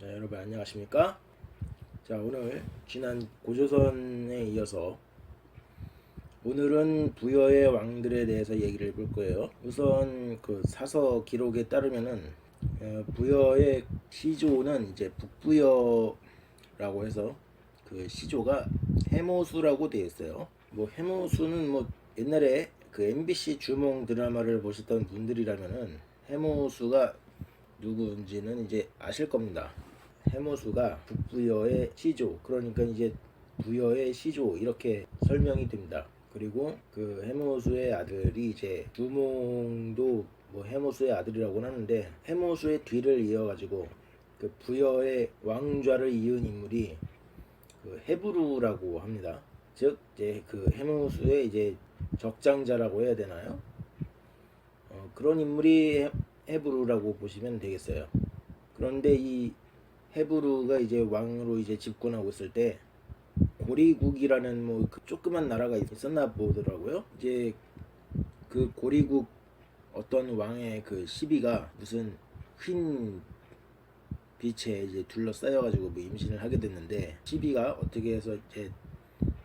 자, 여러분 안녕하십니까? 자, 오늘 지난 고조선에 이어서 오늘은 부여의 왕들에 대해서 얘기를 해볼 거예요. 우선 그 사서 기록에 따르면은 부여의 시조는 이제 북부여라고 해서 그 시조가 해모수라고 되어 있어요. 뭐 해모수는 뭐 옛날에 그 MBC 주몽 드라마를 보셨던 분들이라면은 해모수가 누구인지는 이제 아실 겁니다. 해모수가 북부여의 시조, 그러니까 이제 부여의 시조 이렇게 설명이 됩니다. 그리고 그 해모수의 아들이 이제 주몽도 뭐 해모수의 아들이라고 하는데, 해모수의 뒤를 이어가지고 그 부여의 왕좌를 이은 인물이 그 헤브루라고 합니다. 즉 이제 그 해모수의 이제 적장자라고 해야 되나요? 그런 인물이 헤브루라고 보시면 되겠어요. 그런데 이 헤브루가 이제 왕으로 이제 집권하고 있을 때 고리국이라는 뭐 그 조그만 나라가 있었나 보더라고요. 이제 그 고리국 어떤 왕의 그 시비가 무슨 흰 빛에 이제 둘러싸여가지고 뭐 임신을 하게 됐는데, 시비가 어떻게 해서 이제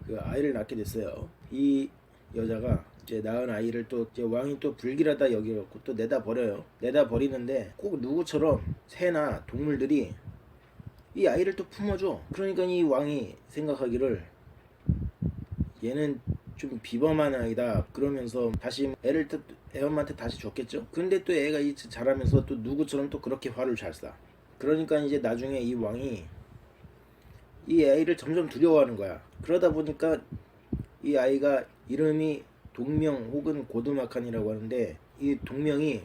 그 아이를 낳게 됐어요. 이 여자가 이제 낳은 아이를 또 이제 왕이 또 불길하다 여겨갖고 또 내다 버려요. 내다 버리는데 꼭 누구처럼 새나 동물들이 이 아이를 또 품어줘. 그러니까 이 왕이 생각하기를 얘는 좀 비범한 아이다 그러면서 다시 애를 또 애엄마한테 다시 줬겠죠. 근데 또 애가 자라면서 또 누구처럼 또 그렇게 화를 잘 쏴. 그러니까 이제 나중에 이 왕이 이 아이를 점점 두려워하는 거야. 그러다 보니까 이 아이가 이름이 동명 혹은 고두마칸이라고 하는데, 이 동명이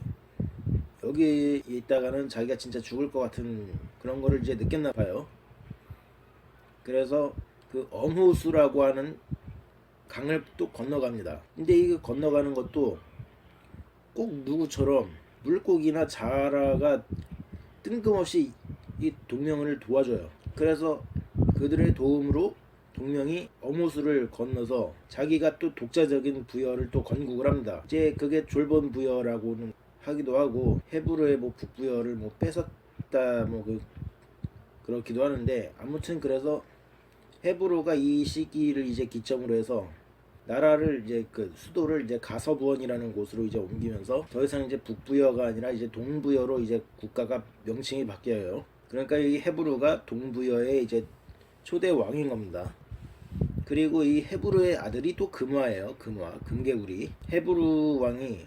여기 있다가는 자기가 진짜 죽을 것 같은 그런 거를 이제 느꼈나 봐요. 그래서 그 엄호수라고 하는 강을 또 건너갑니다. 근데 이거 건너가는 것도 꼭 누구처럼 물고기나 자라가 뜬금없이 이 동명을 도와줘요. 그래서 그들의 도움으로 동명이 엄호수를 건너서 자기가 또 독자적인 부여를 또 건국을 합니다. 이제 그게 졸본 부여라고는 하기도 하고, 헤브르의 뭐 북부여를 뭐 뺏었다 뭐 그렇기도 하는데, 아무튼 그래서 헤브로가 이 시기를 이제 기점으로 해서 나라를 이제 그 수도를 이제 가서부원이라는 곳으로 이제 옮기면서 더 이상 이제 북부여가 아니라 이제 동부여로 이제 국가가 명칭이 바뀌어요. 그러니까 이 헤브루가 동부여의 이제 초대 왕인 겁니다. 그리고 이 헤브루의 아들이 또 금화예요. 금개구리. 헤브루 왕이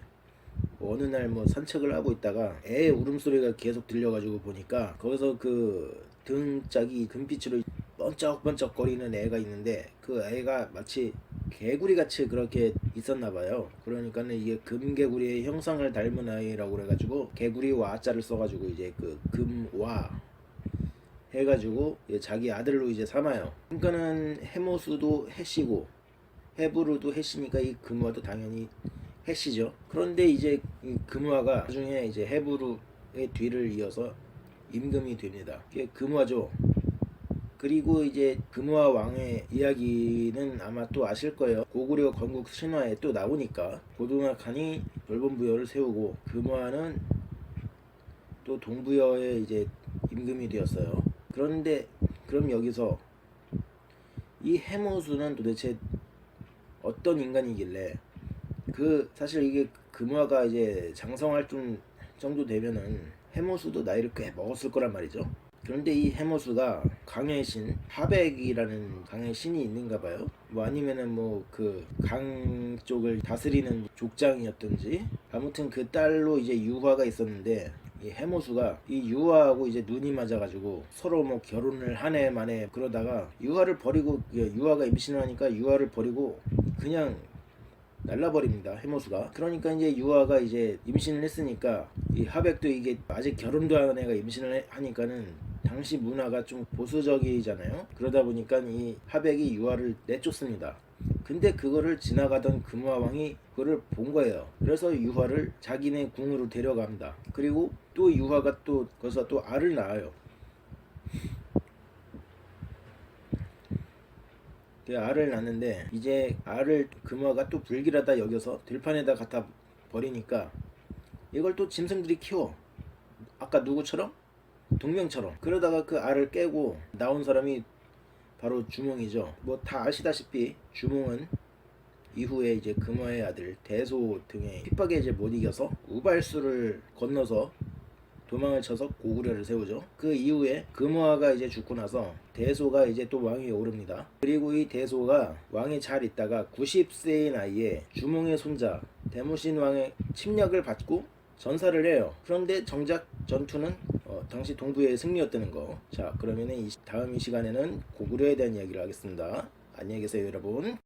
뭐 어느 날 뭐 산책을 하고 있다가 애의 울음소리가 계속 들려가지고 보니까 거기서 그 등짝이 금빛으로 번쩍번쩍 거리는 애가 있는데, 그 애가 마치 개구리 같이 그렇게 있었나 봐요. 그러니까는 이게 금개구리의 형상을 닮은 아이라고 그래가지고 개구리 와자를 써가지고 이제 그 금와 해가지고 자기 아들로 이제 삼아요. 그러니까는 해모수도 해시고 헤브루도 해시니까 이 금화도 당연히 해시죠. 그런데 이제 이 금화가 나중에 이제 헤브루의 뒤를 이어서 임금이 됩니다. 이게 금화죠. 그리고 이제 금화 왕의 이야기는 아마 또 아실 거예요. 고구려 건국 신화에 또 나오니까 고두마칸이 졸본부여를 세우고 금화는 또 동부여의 이제 임금이 되었어요. 그런데 그럼 여기서 이 해모수는 도대체 어떤 인간이길래, 그 사실 이게 금화가 이제 장성할 정도 되면은 해모수도 나이를 꽤 먹었을 거란 말이죠. 그런데 이 해모수가 강의 신 하백이라는 강의 신이 있는가 봐요. 뭐 아니면은 뭐 그 강 쪽을 다스리는 족장이었던지, 아무튼 그 딸로 이제 유화가 있었는데, 이 해모수가 이 유화하고 이제 눈이 맞아가지고 서로 뭐 결혼을 한 해 만에 그러다가 유화를 버리고, 유화가 임신을 하니까 유화를 버리고 그냥 날라버립니다, 해모수가. 그러니까 이제 유아가 이제 임신을 했으니까 이 하백도 이게 아직 결혼도 안 한 애가 임신을 하니까는 당시 문화가 좀 보수적이잖아요. 그러다 보니까 이 하백이 유아를 내쫓습니다. 근데 그거를 지나가던 금화왕이 그거를 본 거예요. 그래서 유화를 자기네 궁으로 데려갑니다. 그리고 또 유화가 또 거기서 또 알을 낳아요. 그 알을 낳는데, 이제 알을 금화가 또 불길하다 여겨서 들판에다 갖다 버리니까 이걸 또 짐승들이 키워. 아까 누구처럼 동명처럼. 그러다가 그 알을 깨고 나온 사람이 바로 주몽이죠. 뭐 다 아시다시피 주몽은 이후에 이제 금화의 아들 대소 등의 핍박에 이제 못 이겨서 우발수를 건너서 도망을 쳐서 고구려를 세우죠. 그 이후에 금화가 이제 죽고 나서 대소가 이제 또 왕위에 오릅니다. 그리고 이 대소가 왕에 잘 있다가 90세의 나이에 주몽의 손자 대무신 왕의 침략을 받고 전사를 해요. 그런데 정작 전투는 당시 동부의 승리였다는 거. 자, 그러면은 다음 이 시간에는 고구려에 대한 이야기를 하겠습니다. 안녕히 계세요, 여러분.